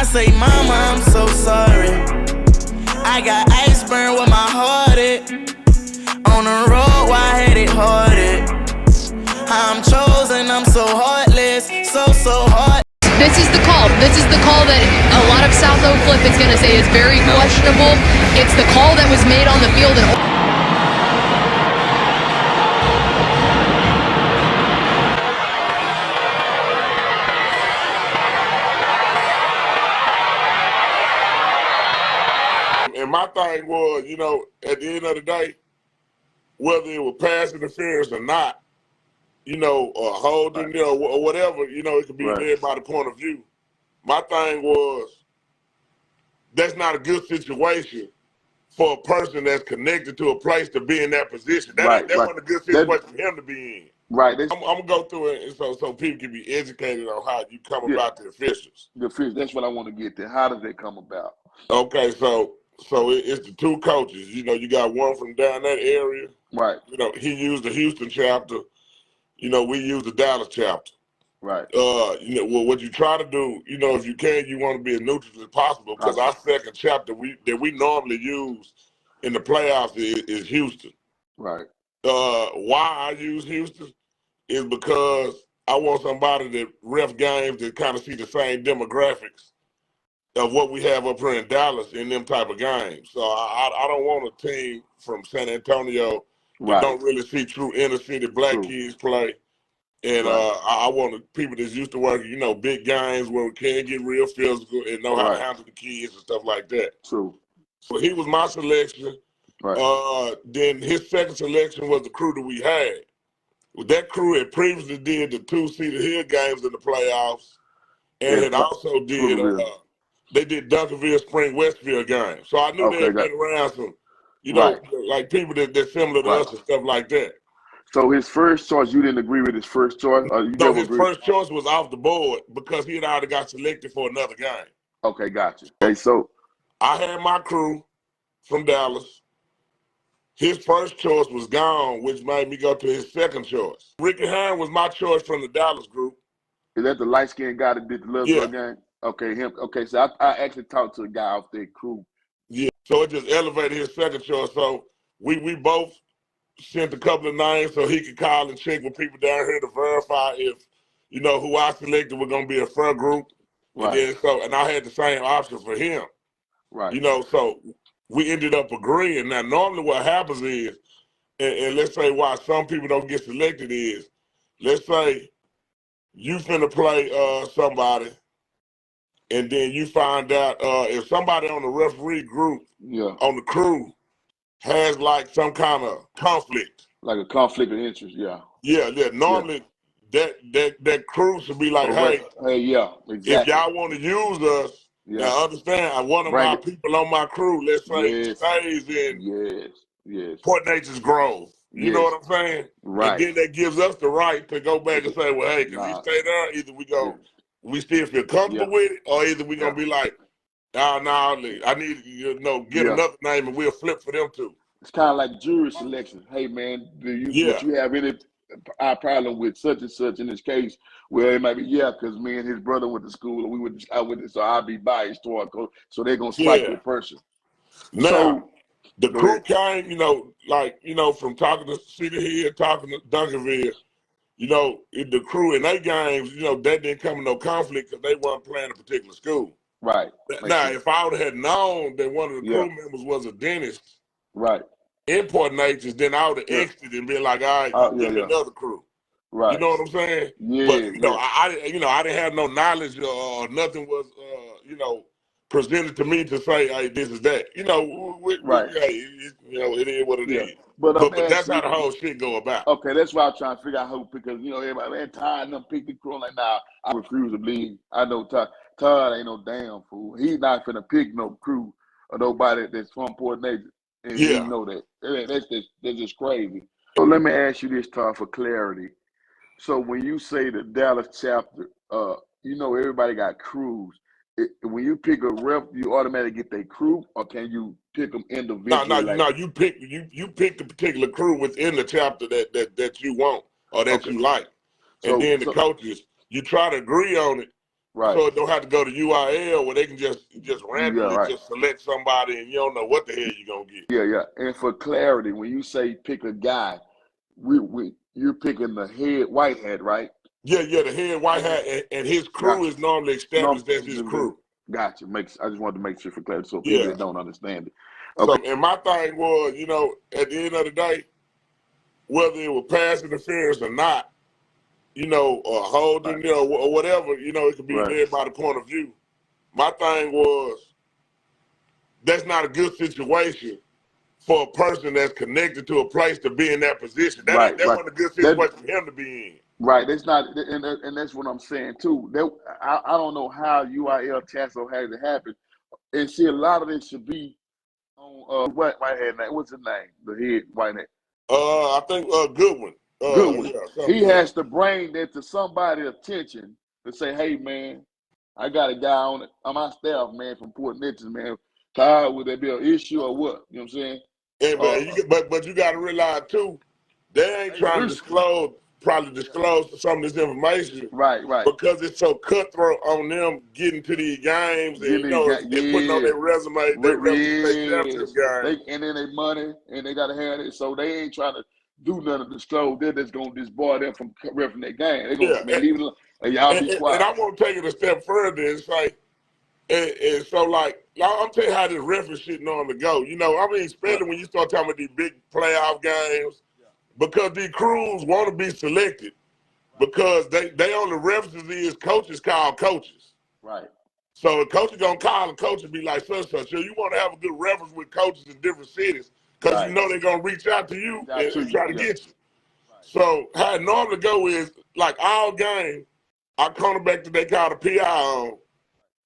say, Mama, I'm so sorry. I got ice burn with my heart at. On the road, why I had it hearted. I'm chosen, I'm so heartless, so hard. This is the call. This is the call that a lot of South Oak Cliff is going to say is very questionable. It's the call that was made on the field. And my thing was, you know, at the end of the day, whether it was pass interference or not, you know, or holding, you know, or whatever, you know, it could be everybody's point of view. My thing was, that's not a good situation for a person that's connected to a place to be in that position. That wasn't a good situation for him to be in. Right. I'm gonna go through it so people can be educated on how you come about the officials. The officials, that's what I want to get to. How does that come about? Okay, so it's the two coaches. You know, you got one from down that area. Right. You know, he used the Houston chapter. You know, we use the Dallas chapter. Right. You know, well, what you try to do, you know, if you can, you want to be as neutral as possible, because our second chapter that we normally use in the playoffs is Houston. Right. Why I use Houston is because I want somebody that ref games that kind of see the same demographics of what we have up here in Dallas in them type of games. So I don't want a team from San Antonio that don't really see true inner city black kids play. And I want people that's used to working, you know, big games where we can get real physical and know how to handle the kids and stuff like that. True. So he was my selection. Right. Then his second selection was the crew that we had. That crew had previously did the 2 Cedar Hill games in the playoffs, and it also did they did Duncanville Spring Westville games. So I knew they had been around some, you know, like people that's similar to us and stuff like that. So his first choice, you didn't agree with his first choice? No, his first choice was off the board because he had already got selected for another game. Okay, gotcha. Okay, so I had my crew from Dallas. His first choice was gone, which made me go to his second choice. Ricky Hearn was my choice from the Dallas group. Is that the light-skinned guy that did the Little game? Okay, him. Okay, so I actually talked to a guy off their crew. Yeah, so it just elevated his second choice. So we both sent a couple of names so he could call and check with people down here to verify if, you know, who I selected was going to be a fair group. Right. And I had the same option for him. Right. You know, so we ended up agreeing. Now, normally what happens is, and let's say why some people don't get selected is, let's say you finna play somebody, and then you find out if somebody on the referee group, on the crew, has like some kind of conflict. Like a conflict of interest, Yeah. Normally that crew should be like, hey, exactly. if y'all want to use us, now understand, one of my people on my crew, let's say, stays in Port Neches Grove. You know what I'm saying? Right. And then that gives us the right to go back and say, well, hey, can we stay there? Either we go, we still feel comfortable with it, or either we gonna be like, no, I need to get another name and we'll flip for them too. It's kind of like jury selection. Hey man, do you have any problem with such and such in this case? Well, it might be because me and his brother went to school, and so I'll be biased toward coach. So they're gonna strike the person. Now, so the crew came, from talking to Cedar Hill, talking to Duncanville, the crew in their games, that didn't come to no conflict because they weren't playing a particular school. Right. Now, if I would have known that one of the crew members was a dentist, in Port Neches, then I would have exited and been like, all right, give me another crew. Right. You know what I'm saying? Yeah. But I didn't have no knowledge or nothing was presented to me to say, hey, this is that. It is what it is. But that's how the whole shit go about. Okay, that's why I'm trying to figure out who, because everybody, man, Todd and them pick the crew. Like, nah, I refuse to believe. I know Todd ain't no damn fool. He's not finna pick no crew or nobody that's from Port Neches. And you know that. That's just crazy. So let me ask you this, Todd, for clarity. So when you say the Dallas chapter, everybody got crews. When you pick a ref, you automatically get their crew, or can you pick them individually? No. You pick the particular crew within the chapter that you want or that you like, and then the coaches, you try to agree on it. Right. So it don't have to go to UIL where they can just randomly right. just select somebody and you don't know what the hell you're gonna get. Yeah. And for clarity, when you say pick a guy, you're picking the head white hat, right? Yeah, the head white hat and his crew is normally established as his crew. Gotcha. I just wanted to make sure for clarity so people Yeah. that don't understand it. Okay. So, and my thing was, you know, at the end of the day, whether it was pass interference or not, you know, or holding, you know, or whatever, you know, it could be led by the point of view. My thing was, that's not a good situation for a person that's connected to a place to be in that position. That wasn't a good situation for him to be in. Right. That's not, and that's what I'm saying too. I don't know how UIL Tasso had it happen. And see, a lot of this should be on whitehead name. What's his name? The head whitehead. I think Goodwin. Goodwin. Yeah, he has to bring that to somebody's attention to say, "Hey, man, I got a guy on my staff, man, from Port Neches, man. Todd, would there be an issue or what?" You know what I'm saying? Yeah, but you got to realize too, they ain't trying to disclose some of this information, right? Because it's so cutthroat on them getting to these games and and putting on their resume, their state championship games, and then their money, and they gotta have it. So they ain't trying to do none of the disclose. They're just gonna disbar them from repping their game. They're gonna leave it alone. And y'all be quiet. And I want to take it a step further. It's like, and so like I'm telling you how this reference shit normally go. You know, I mean, especially when you start talking about these big playoff games, because these crews want to be selected because they only references these coaches call coaches. Right. So a coach is gonna call a coach and be like, such. So you want to have a good reference with coaches in different cities because you know they're gonna reach out to you and try to get you. Right. So how it normally go is like all game, our cornerback that they call the PI on,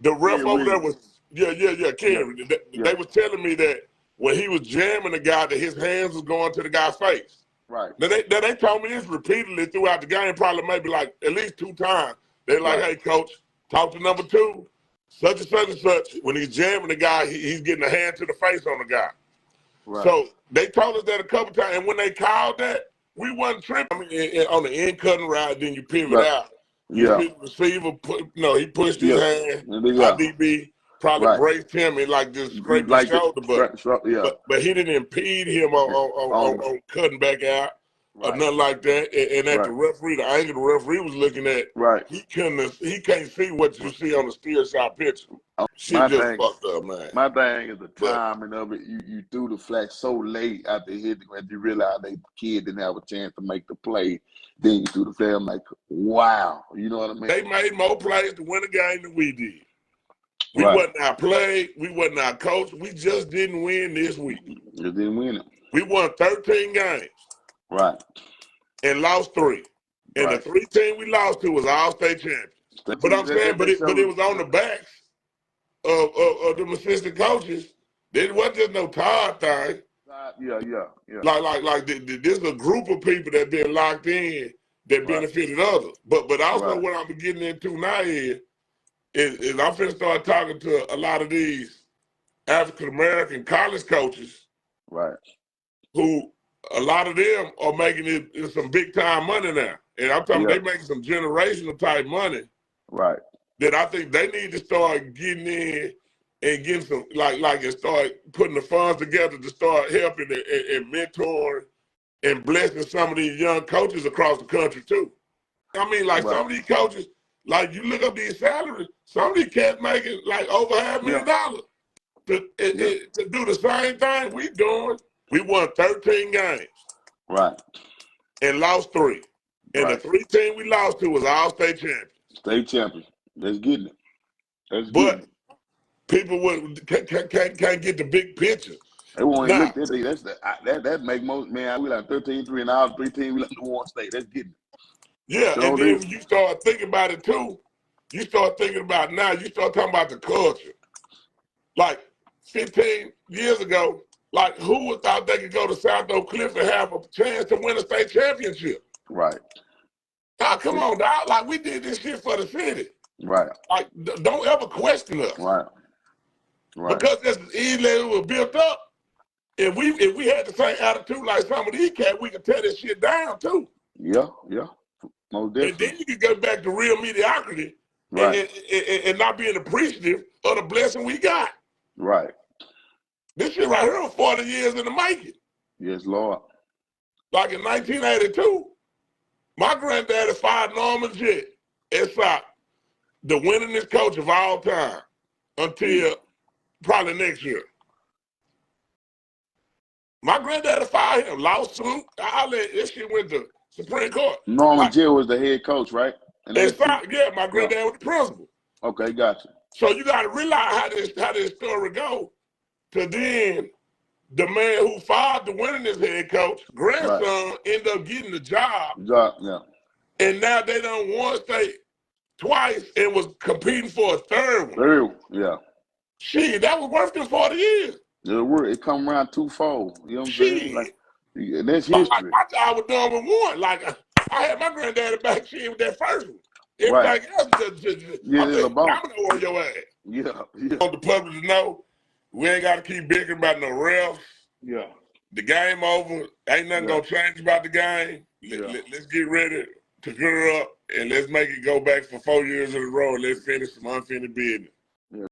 the ref over there was Kerry. They was telling me that when he was jamming the guy, that his hands was going to the guy's face. Right. Now they told me this repeatedly throughout the game, probably maybe like at least 2 times. They're like, "Hey, coach, talk to number 2, such and such and such." When he's jamming the guy, he's getting a hand to the face on the guy. Right. So they told us that a couple times, and when they called that, we wasn't tripping. I mean, on the end cutting route, then you pivot out. You see the receiver, he pushed his hand. IDB probably braced him and like just scraped his shoulder, but he didn't impede him on cutting back out or nothing like that. And at the referee, the angle the referee was looking at, he can't see what you see on the still shot picture. Shit just fucked up, man. My thing is the timing of it. You threw the flag so late after hitting when you realized the kid didn't have a chance to make the play. Then you threw the flag. I'm like, wow. You know what I mean? They made more plays to win the game than we did. We wasn't our play. We wasn't our coach. We just didn't win this week. Just didn't win it. We won 13 games. Right. And lost 3. And the 3 team we lost to was all state champions. But I'm saying, but it was on the backs of the assistant coaches. There wasn't just no Todd thing. Yeah. Like this is a group of people that been locked in that benefited others. But also what I'm getting into now is I'm finna start talking to a lot of these African American college coaches, who a lot of them are making it some big time money now, and I'm talking they making some generational type money, that I think they need to start getting in and getting some and start putting the funds together to start helping and mentoring and blessing some of these young coaches across the country too. I mean, like some of these coaches, like you look up these salaries, some of these cats making like over $500,000 to do the same thing we doing. We won 13 games. And lost 3. And the 3 team we lost to was all state champions. State champions. That's getting it. But people can't get the big picture. They won't look at that make most man. We like 13-3 and all 3 teams we like to one state. That's getting it. Yeah, and then when you start thinking about it too, you start thinking about now, you start talking about the culture. Like 15 years ago, like who would thought they could go to South Oak Cliff and have a chance to win a state championship? Now, come on, dog. Like we did this shit for the city. Like don't ever question us. Because that's easily it was built up. If we had the same attitude like some of these cats, we could tear this shit down too. Yeah. And then you can go back to real mediocrity Right. and not being appreciative of the blessing we got. Right. This shit right here was 40 years in the making. Yes, Lord. Like in 1982, my granddaddy fired Norman Jett at SOC, the winningest coach of all time, until probably next year. My granddaddy fired him, lawsuit, all that. This shit went to Supreme Court. Norman Jett was the head coach, right? And SOC, yeah, my granddad was the principal. Okay, gotcha. So you got to realize how this story go. To then, the man who fired the winningest head coach, grandson, ended up getting the job. Yeah. And now they done won state twice and was competing for a third one. Yeah. Shit, that was worth them 40 years. It come around twofold. You know what I'm saying? Like, that's history. Like my job was done with one. Like I had my granddaddy back shit with that first one. Everything else just it's a bonus. domino on your ass. Yeah. I want the public to know we ain't got to keep bickering about no refs. Yeah. The game over. Ain't nothing gonna change about the game. Let's get ready to gear up and let's make it go back for 4 years in a row and let's finish some unfinished business.